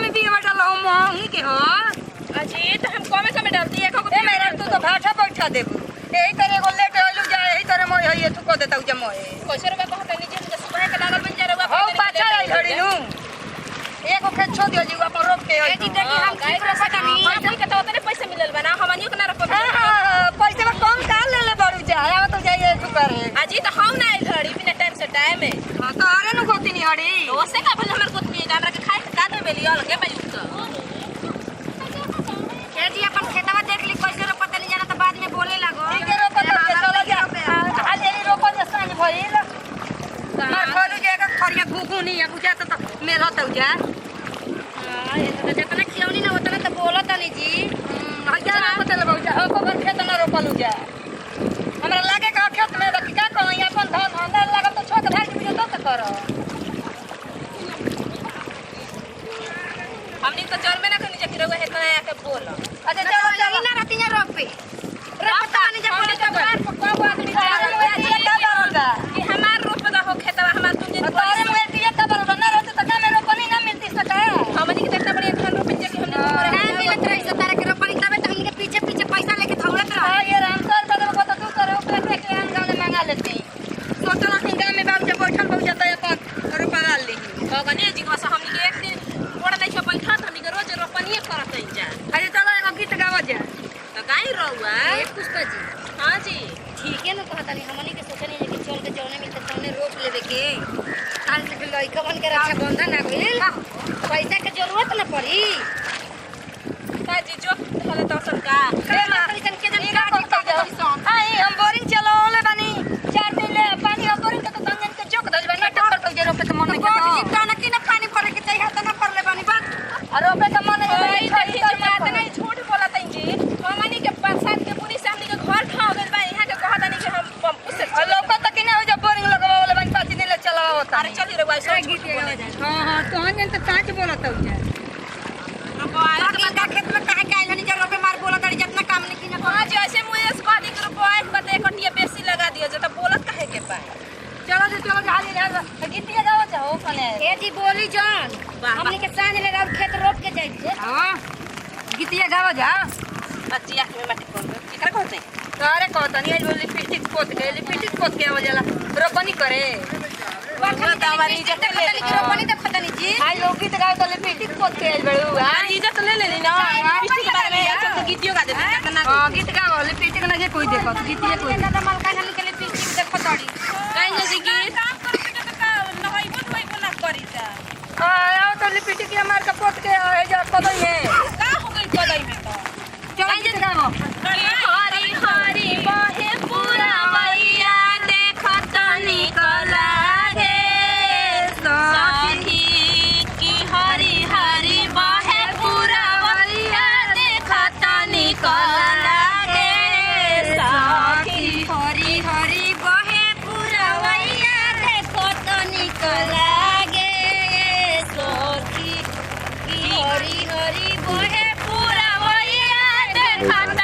में भी डालो महंगी के हो अजी तो हम कमे कमे डालती है ए मेरा तू तो भाषा बैठा देबू यही तरह को लेट आइलू जा यही तरह मैं ये तू को देता जे मैं कैसे रुपया कहत नीचे मुझे सुबह के लागल बन जा रहा हो पाछा आई घड़ी नु एको खेत छो दियो जी अपन रोप के ए जी देखी हम की पैसा नहीं कोई के तो उतने पैसे मिलल बना हमनियो के ना रखो पैसे में कम का ले ले बड़ू जा आवा तो जाइए तू करे अजी तो हम ना आई घड़ी बिना टाइम से टाइम है हां तो अरे नु गोती नहीं हड़ी ओसे का भले हमर गोतनी हमरा के खाए का दे बेली और के बाई तो के जी अपन खेतवा देख ली कैसे रो पता नहीं जाना तो बाद में बोले लगो ठीक है रोपा तो चला जा आज ये रोपा जैसा नहीं भइल मैं खोलू जाएगा खरिया भूखू नहीं है बुझा तो मेरा तो जा हां ये तो जितना खिलौनी ना उतना तो बोलत नहीं जी हजार पता लगा जा हो को खेत ना रोपलू जा हमरा लागे का खेत में रखी का कहई अपन धान अंदर लगा तो छोट भाई के तो करो हमनी तो जल में ना कनी जकी रहुआ हेतना आके बोल अच्छा चलो चलो ना रहती ना रोप पे रोपता नहीं जब बोले तो बाहर को आदमी जा कि हमार रोप दा हो खेतवा हमार तुम जे तारे में दिया तब ना रहते तो का में रोपनी ना मिलती सका हमनी के इतना बढ़िया धान रोपे जे कि हमनी करे ना मिलत रही से तारे के रोपनी तबे तो हमके पीछे पीछे पैसा लेके दौड़त रह हां ये राम सर बदल को तो तू करे ओकरे के हम गांव में मांगा लेते सोचला कि गांव में बाबू जब बैठल बहुत जाता है अपन रोपा डाल ली गणेश जी के पास हमनी के एक दिन बड़ा नहीं छो बैठा हमनी के रोज रोपनी करत ही जा अरे चलो एगो गीत गावा जा तो काई रहुआ एक पुष्पा जी हां जी ठीक है ना कहता नहीं हमनी के सोचनी है कि चल के जौने मिलते तौने रोप लेवे के काल से लइका बन के रक्षा बंधन आ गइल पैसा के जरूरत ना पड़ी का जी जो हले तो सरका अरे पैसा के जन का करता सन आई हम बोरिंग चलावले बानी 4 दिन ले पानी हम बोरिंग के तो गंगन के चौक धज बानी टक्कर तो जे रोपे के मन नहीं बहुत के जीता ना कि ना पानी पड़े के चाहिए त ना पड़ले बानी बात और रोपे के मन ओए नहीं देखी जमात नहीं झूठ बोलत हैं जी हमनी के बरसात के पुनी से हमनी के घर ठाव गइल बा यहां के कहत नहीं कि हम पंप से और लोग तक कि ना हो जब बोरिंग लगावले बानी 5 दिन ले चलावता अरे चली रे भाई सब गीत गावा जाए हां हां तो हन तो कांच बोलत हो जा बाकी का खेत में काहे काहे हनी जरूर पे मार बोला तड़ी जितना काम नहीं की ना हां जैसे मुझे इस बात के रुपए बते कटिया बेसी लगा दियो जे त बोलत काहे के पाए चलो हाली जा गीतिया गावा जाओ कने ए जी बोली जान वाह। हमनी के सांझ ले रात खेत रोप के जाई छे हां गीतिया गावा जा बच्चिया में माटी कोन केकरा कहते अरे कहतनी आज लिपस्टिक पोत के आवाजला रोपनी करे वो दवारी इज्जत ले पता नहीं कि रोपनी तो पता नहीं जी आज लोग गीत गावे तो लिपस्टिक पोत के आइल बड़ू हां इज्जत ले लेनी ना पिछली के बारे में अच्छा तो गीतियो गा देते ना हां गीत गाओ लिपस्टिक ना जे कोई देखो गीतिया कोई दादा मलका हनी के लिए पिस्टिक देखो तड़ी काई जैसे कि काम करे के तो का नहई बुत ना करी जा आओ तो लिपस्टिक मार के पोत के जा कदई है का हो गई कदई में तो चलो गीत गाओ हरी हरी बहे पूरा मैया देखत निकला गे सखी की हरी हरी बहे पूरा मैया देखत निकला गे सखी हरी हरी बहे पुरवैया देखो तो निकला गे सखी की हरी हरी बहे पूरा मैया देखत